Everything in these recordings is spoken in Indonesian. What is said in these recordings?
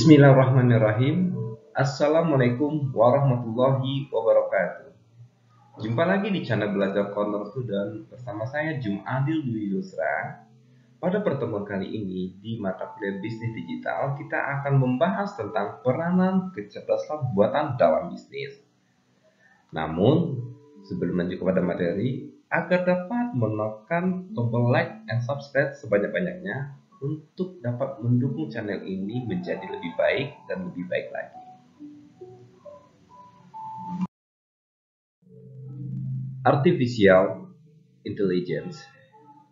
Bismillahirrahmanirrahim. Assalamualaikum warahmatullahi wabarakatuh. Jumpa lagi di channel Belajar Corner Student bersama saya Jumadil Dwi Yusra. Pada pertemuan kali ini di mata kuliah bisnis digital, kita akan membahas tentang peranan kecerdasan buatan dalam bisnis. Namun, sebelum lanjut kepada materi, agar dapat menekan tombol like and subscribe sebanyak-banyaknya untuk dapat mendukung channel ini menjadi lebih baik dan lebih baik lagi. Artificial intelligence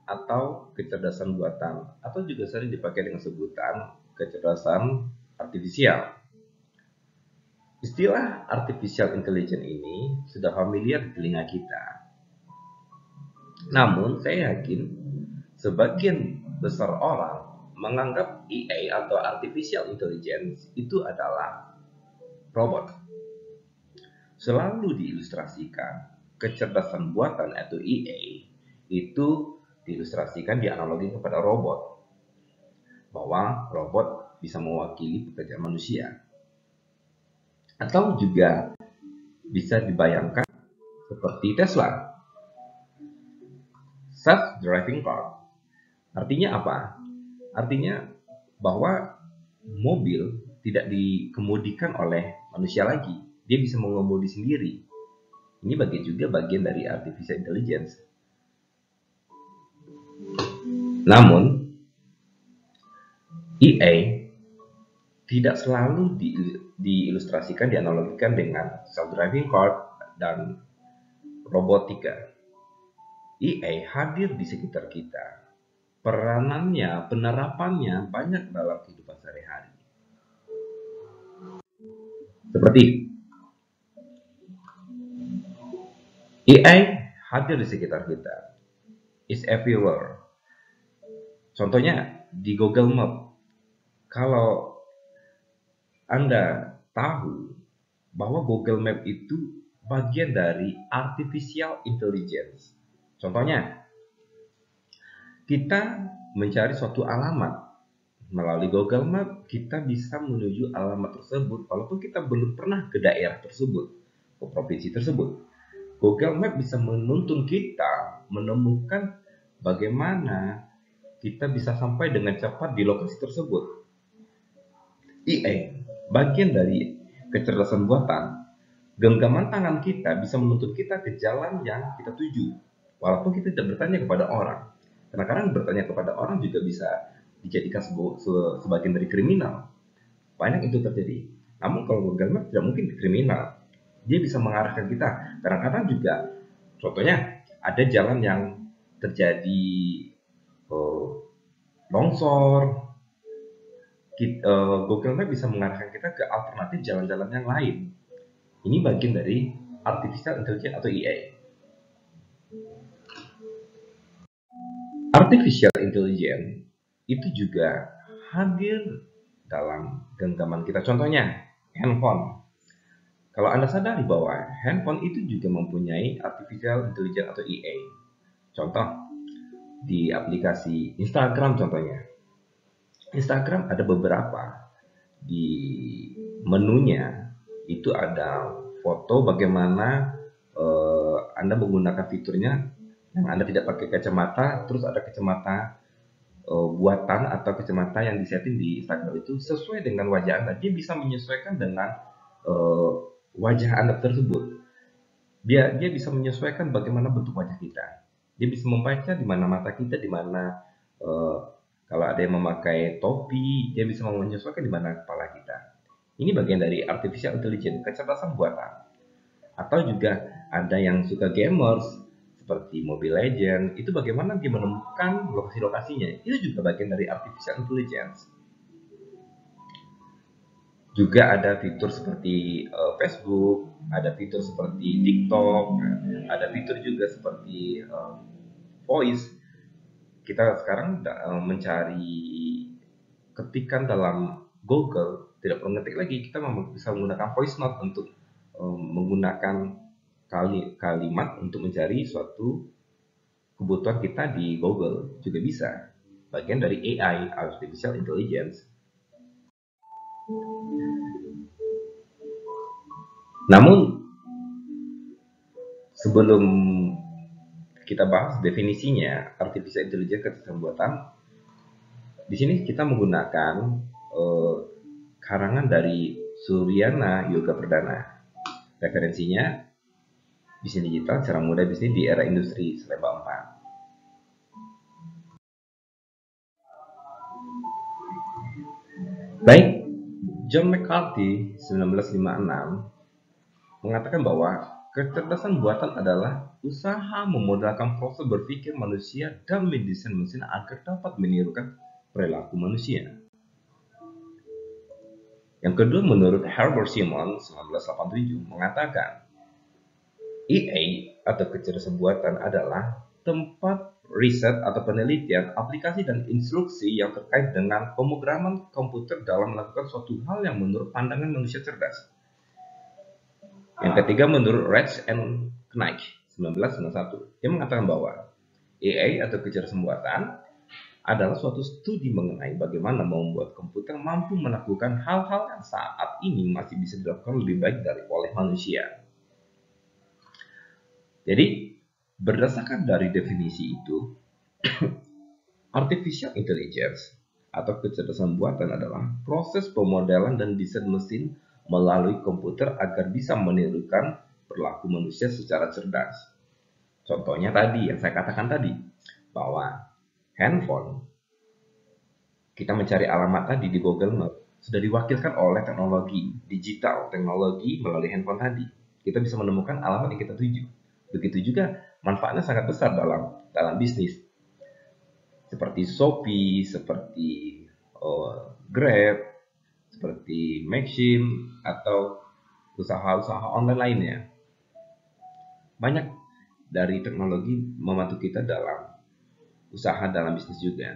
atau kecerdasan buatan, atau juga sering dipakai dengan sebutan kecerdasan artifisial. Istilah artificial intelligence ini sudah familiar di telinga kita. Namun, saya yakin sebagian besar orang menganggap AI atau artificial intelligence itu adalah robot. Selalu diilustrasikan kecerdasan buatan atau AI itu diilustrasikan dianalogi kepada robot, bahwa robot bisa mewakili pekerjaan manusia, atau juga bisa dibayangkan seperti Tesla, self-driving car. Artinya apa? Artinya bahwa mobil tidak dikemudikan oleh manusia lagi. Dia bisa mengemudi sendiri. Ini bagian dari artificial intelligence. Namun, AI tidak selalu diilustrasikan, dianalogikan dengan self-driving car dan robotika. AI hadir di sekitar kita. Peranannya, penerapannya banyak dalam kehidupan sehari-hari. Seperti AI hadir di sekitar kita, is everywhere. Contohnya di Google Map. Kalau Anda tahu bahwa Google Map itu bagian dari artificial intelligence. Contohnya, kita mencari suatu alamat melalui Google Map, kita bisa menuju alamat tersebut walaupun kita belum pernah ke daerah tersebut, ke provinsi tersebut. Google Map bisa menuntun kita menemukan bagaimana kita bisa sampai dengan cepat di lokasi tersebut. AI bagian dari kecerdasan buatan. Genggaman tangan kita bisa menuntun kita ke jalan yang kita tuju, walaupun kita tidak bertanya kepada orang. Karena kadang bertanya kepada orang juga bisa dijadikan sebagian dari kriminal. Banyak itu terjadi. Namun kalau Google Map tidak mungkin kriminal. Dia bisa mengarahkan kita. Kadang-kadang juga, contohnya ada jalan yang terjadi longsor. Google Map bisa mengarahkan kita ke alternatif jalan-jalan yang lain. Ini bagian dari artificial intelligence atau AI. Artificial intelligence itu juga hadir dalam genggaman kita. Contohnya, handphone. Kalau Anda sadari bahwa handphone itu juga mempunyai artificial intelligence atau AI. Contoh, di aplikasi Instagram contohnya. Instagram ada beberapa. Di menunya itu ada foto bagaimana Anda menggunakan fiturnya yang Anda tidak pakai kacamata, terus ada kacamata buatan atau kacamata yang disetting di Instagram itu sesuai dengan wajah Anda. Dia bisa menyesuaikan dengan wajah Anda tersebut. Dia bisa menyesuaikan bagaimana bentuk wajah kita. Dia bisa membaca di mana mata kita, di mana kalau ada yang memakai topi, dia bisa menyesuaikan di mana kepala kita. Ini bagian dari artificial intelligence, kecerdasan buatan. Atau juga ada yang suka gamers, seperti Mobile Legends, itu bagaimana dia menemukan lokasi-lokasinya. Itu juga bagian dari artificial intelligence. Juga ada fitur seperti Facebook, ada fitur seperti TikTok, ada fitur juga seperti Voice. Kita sekarang mencari ketikan dalam Google, tidak perlu ngetik lagi, kita bisa menggunakan voice note untuk menggunakan kalimat untuk mencari suatu kebutuhan kita di Google juga bisa. Bagian dari AI, artificial intelligence. Namun sebelum kita bahas definisinya artificial intelligence kecerdasan buatan, di sini kita menggunakan karangan dari Suryana Yoga Perdana. Referensinya bisnis digital cara mudah bisnis di era industri 4.0. Baik, John McCarthy 1956 mengatakan bahwa kecerdasan buatan adalah usaha memodelkan proses berpikir manusia dan mendesain mesin agar dapat menirukan perilaku manusia. Yang kedua, menurut Herbert Simon 1987 mengatakan EA atau kecerdasan buatan adalah tempat riset atau penelitian, aplikasi dan instruksi yang terkait dengan pemrograman komputer dalam melakukan suatu hal yang menurut pandangan manusia cerdas. Yang ketiga, menurut Reich and Knight 1991, dia mengatakan bahwa AI atau kecerdasan buatan adalah suatu studi mengenai bagaimana membuat komputer mampu melakukan hal-hal yang saat ini masih bisa dilakukan lebih baik oleh manusia. Jadi, berdasarkan dari definisi itu, artificial intelligence atau kecerdasan buatan adalah proses pemodelan dan desain mesin melalui komputer agar bisa menirukan perilaku manusia secara cerdas. Contohnya tadi yang saya katakan tadi, bahwa handphone, kita mencari alamat tadi di Google Maps, sudah diwakilkan oleh teknologi digital, teknologi melalui handphone tadi. Kita bisa menemukan alamat yang kita tuju. Begitu juga manfaatnya sangat besar dalam bisnis. Seperti Shopee, seperti Grab, seperti Maxim, atau usaha-usaha online lainnya. Banyak dari teknologi membantu kita dalam usaha dalam bisnis juga.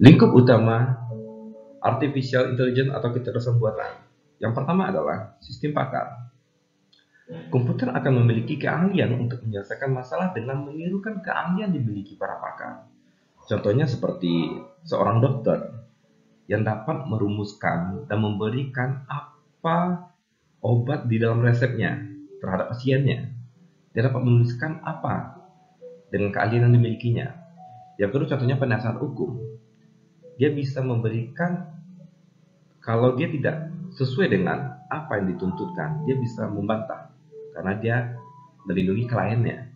Lingkup utama artificial intelligence atau kecerdasan buatan. Yang pertama adalah sistem pakar. Komputer akan memiliki keahlian untuk menyelesaikan masalah dengan menirukan keahlian dimiliki para pakar. Contohnya seperti seorang dokter yang dapat merumuskan dan memberikan apa obat di dalam resepnya terhadap pasiennya. Dia dapat menuliskan apa dengan keahlian yang dimilikinya. Yang kedua, contohnya penasihat hukum. Dia bisa memberikan, kalau dia tidak sesuai dengan apa yang dituntutkan, dia bisa membantah karena dia melindungi kliennya.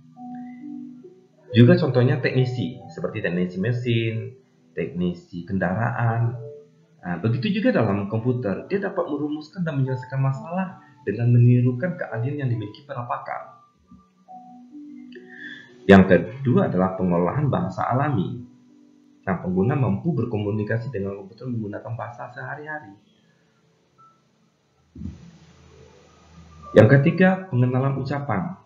Juga contohnya teknisi, seperti teknisi mesin, teknisi kendaraan. Nah, begitu juga dalam komputer, dia dapat merumuskan dan menyelesaikan masalah dengan menirukan keahlian yang dimiliki para pakar. Yang kedua adalah pengolahan bahasa alami. Nah, pengguna mampu berkomunikasi dengan komputer menggunakan bahasa sehari-hari. Yang ketiga, pengenalan ucapan.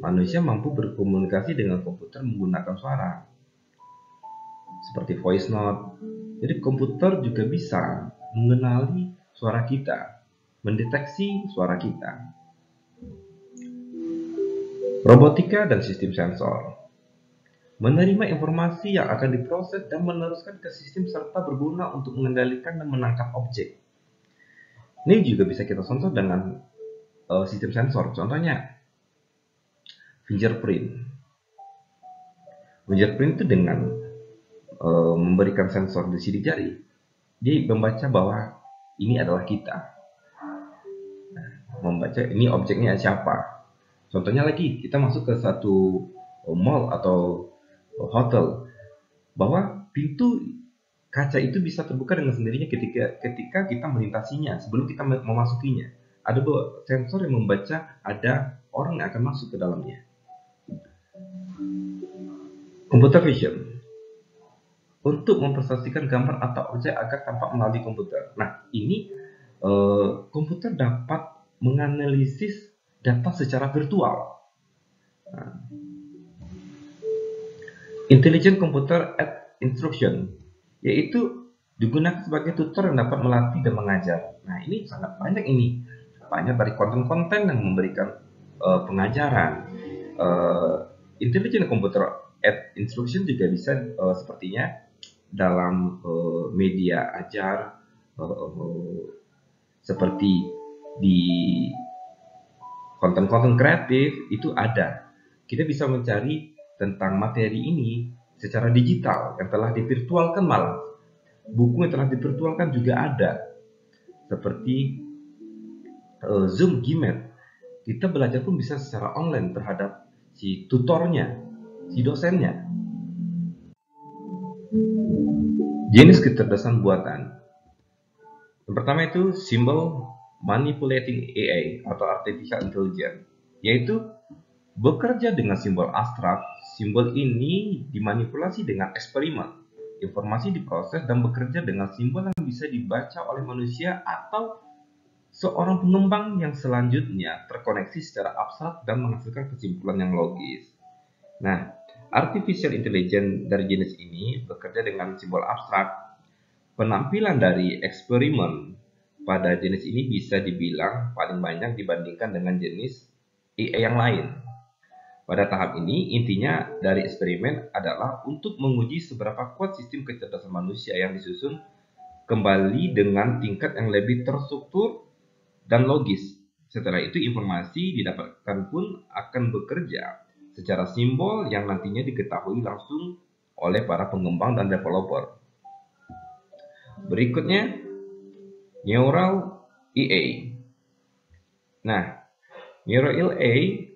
Manusia mampu berkomunikasi dengan komputer menggunakan suara, seperti voice note. Jadi komputer juga bisa mengenali suara kita, mendeteksi suara kita. Robotika dan sistem sensor. Menerima informasi yang akan diproses dan meneruskan ke sistem serta berguna untuk mengendalikan dan menangkap objek. Ini juga bisa kita contoh dengan sistem sensor. Contohnya, fingerprint. Fingerprint itu dengan memberikan sensor di sidik jari, dia membaca bahwa ini adalah kita. Membaca ini objeknya siapa. Contohnya lagi, kita masuk ke satu mall atau hotel, bahwa pintu kaca itu bisa terbuka dengan sendirinya ketika kita melintasinya sebelum kita memasukinya. Ada sensor yang membaca ada orang yang akan masuk ke dalamnya. Computer vision untuk mempresentasikan gambar atau objek agar tampak melalui komputer. Nah, ini komputer dapat menganalisis data secara virtual. Nah, Intelligent Computer at Instruction, yaitu digunakan sebagai tutor yang dapat melatih dan mengajar. Nah, ini sangat banyak ini. Banyak dari konten-konten yang memberikan pengajaran. Intelligent Computer add instruction juga bisa sepertinya dalam media ajar seperti di konten-konten kreatif itu ada. Kita bisa mencari tentang materi ini secara digital yang telah divirtualkan malah. Buku yang telah divirtualkan juga ada. Seperti Zoom Gimet. Kita belajar pun bisa secara online terhadap si tutornya, si dosennya. Jenis kecerdasan buatan. Yang pertama itu Symbol Manipulating AI atau Artificial Intelligence, yaitu bekerja dengan simbol abstrak. Simbol ini dimanipulasi dengan eksperimen. Informasi diproses dan bekerja dengan simbol yang bisa dibaca oleh manusia atau seorang pengembang yang selanjutnya terkoneksi secara abstrak dan menghasilkan kesimpulan yang logis. Nah, Artificial Intelligence dari jenis ini bekerja dengan simbol abstrak. Penampilan dari eksperimen pada jenis ini bisa dibilang paling banyak dibandingkan dengan jenis AI yang lain. Pada tahap ini, intinya dari eksperimen adalah untuk menguji seberapa kuat sistem kecerdasan manusia yang disusun kembali dengan tingkat yang lebih terstruktur dan logis. Setelah itu, informasi didapatkan pun akan bekerja secara simbol yang nantinya diketahui langsung oleh para pengembang dan developer. Berikutnya, Neural AI. Nah, Neural AI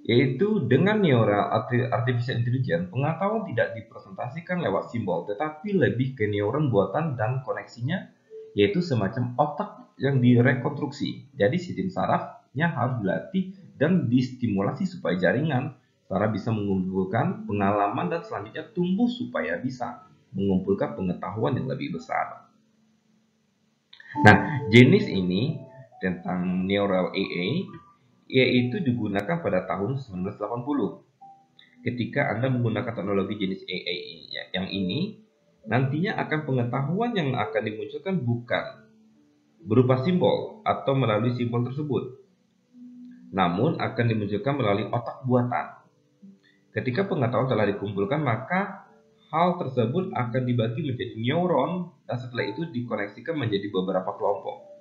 yaitu dengan Neural Artificial Intelligence, pengetahuan tidak dipresentasikan lewat simbol, tetapi lebih ke neuron buatan dan koneksinya, yaitu semacam otak yang direkonstruksi. Jadi sistem sarafnya harus dilatih dan distimulasi supaya jaringan saraf bisa mengumpulkan pengalaman dan selanjutnya tumbuh supaya bisa mengumpulkan pengetahuan yang lebih besar. Nah, jenis ini tentang Neural AI yaitu digunakan pada tahun 1980. Ketika Anda menggunakan teknologi jenis AI yang ini, nantinya akan pengetahuan yang akan dimunculkan bukan berupa simbol atau melalui simbol tersebut, namun akan dimunculkan melalui otak buatan. Ketika pengetahuan telah dikumpulkan, maka hal tersebut akan dibagi menjadi neuron dan setelah itu dikoneksikan menjadi beberapa kelompok.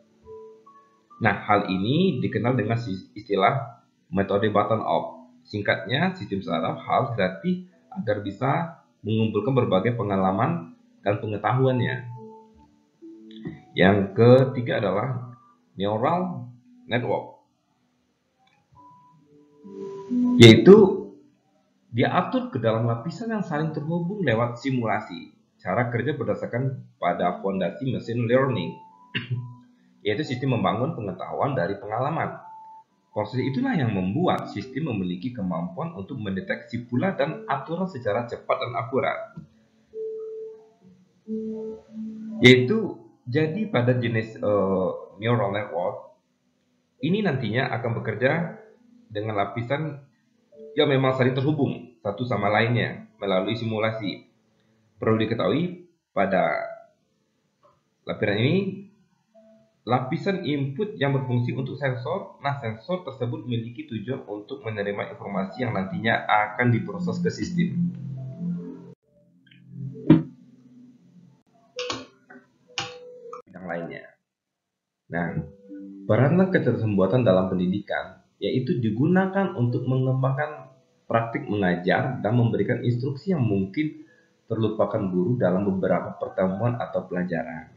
Nah, hal ini dikenal dengan istilah metode bottom-up. Singkatnya, sistem saraf harus dilatih agar bisa mengumpulkan berbagai pengalaman dan pengetahuannya. Yang ketiga adalah neural network, yaitu diatur ke dalam lapisan yang saling terhubung lewat simulasi. Cara kerja berdasarkan pada fondasi machine learning, yaitu sistem membangun pengetahuan dari pengalaman. Proses itulah yang membuat sistem memiliki kemampuan untuk mendeteksi pola dan aturan secara cepat dan akurat. Yaitu, jadi pada jenis neural network, ini nantinya akan bekerja dengan lapisan yang memang saling terhubung satu sama lainnya melalui simulasi. Perlu diketahui pada lapisan ini, lapisan input yang berfungsi untuk sensor. Nah, sensor tersebut memiliki tujuan untuk menerima informasi yang nantinya akan diproses ke sistem. Bidang lainnya. Nah, peranan kecerdasan buatan dalam pendidikan yaitu digunakan untuk mengembangkan praktik mengajar dan memberikan instruksi yang mungkin terlupakan guru dalam beberapa pertemuan atau pelajaran.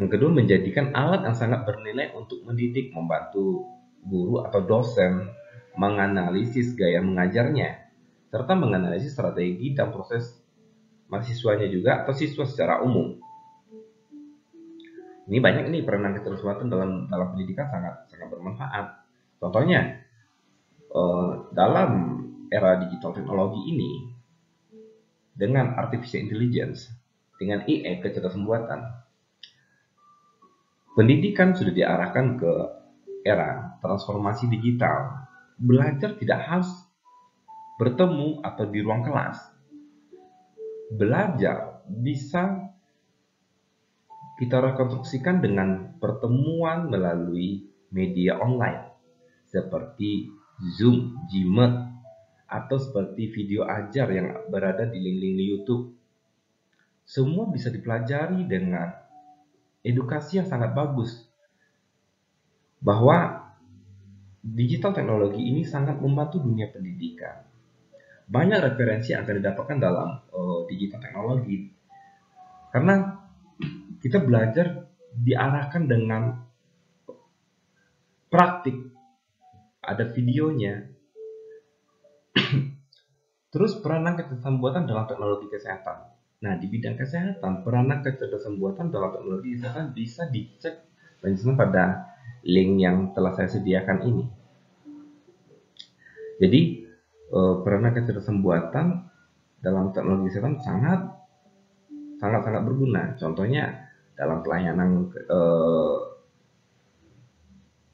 Yang kedua, menjadikan alat yang sangat bernilai untuk mendidik, membantu guru atau dosen menganalisis gaya mengajarnya, serta menganalisis strategi dan proses mahasiswanya juga atau siswa secara umum. Ini banyak nih peranan kecerdasan buatan dalam pendidikan sangat bermanfaat. Contohnya, dalam era digital teknologi ini, dengan artificial intelligence, dengan AI kecerdasan buatan, pendidikan sudah diarahkan ke era transformasi digital. Belajar tidak harus bertemu atau di ruang kelas. Belajar bisa kita rekonstruksikan dengan pertemuan melalui media online seperti Zoom, Gmail, atau seperti video ajar yang berada di link-link YouTube. Semua bisa dipelajari dengan edukasi yang sangat bagus, bahwa digital teknologi ini sangat membantu dunia pendidikan. Banyak referensi yang akan didapatkan dalam digital teknologi, karena kita belajar diarahkan dengan praktik, ada videonya. Terus peranan kecerdasan buatan dalam teknologi kesehatan. Nah, di bidang kesehatan, peranan kecerdasan buatan dalam teknologi kesehatan bisa dicek pada link yang telah saya sediakan ini. Jadi, peranan kecerdasan buatan dalam teknologi kesehatan sangat berguna. Contohnya dalam pelayanan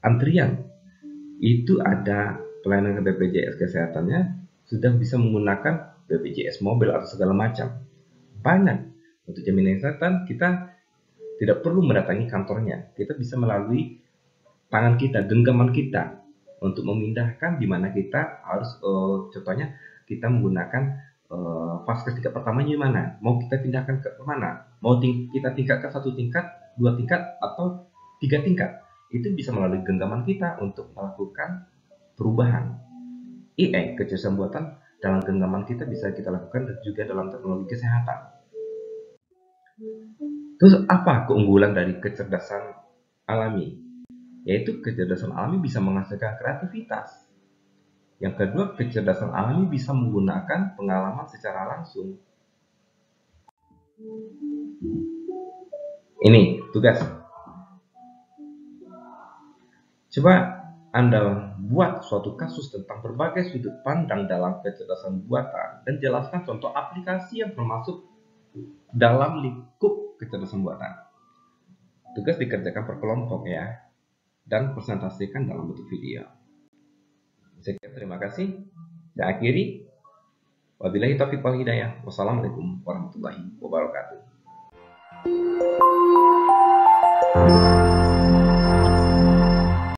antrian, itu ada pelayanan BPJS kesehatannya sudah bisa menggunakan BPJS mobil atau segala macam. Banyak untuk jaminan kesehatan kita tidak perlu mendatangi kantornya, kita bisa melalui tangan kita, genggaman kita untuk memindahkan di mana kita harus, contohnya kita menggunakan vaskes tingkat pertamanya di mana, mau kita pindahkan ke mana, mau kita tingkatkan 1 tingkat, 2 tingkat, atau 3 tingkat, itu bisa melalui genggaman kita untuk melakukan perubahan. AI, kecerdasan buatan dalam genggaman kita bisa kita lakukan juga dalam teknologi kesehatan. Terus apa keunggulan dari kecerdasan alami? Yaitu kecerdasan alami bisa menghasilkan kreativitas. Yang kedua, kecerdasan alami bisa menggunakan pengalaman secara langsung. Ini tugas. Coba Anda buat suatu kasus tentang berbagai sudut pandang dalam kecerdasan buatan dan jelaskan contoh aplikasi yang termasuk dalam lingkup kecerdasan buatan. Tugas dikerjakan per kelompok ya, dan presentasikan dalam bentuk video. Sekian, terima kasih. Saya akhiri. Wabillahi taufiq wal hidayah. Wassalamualaikum warahmatullahi wabarakatuh.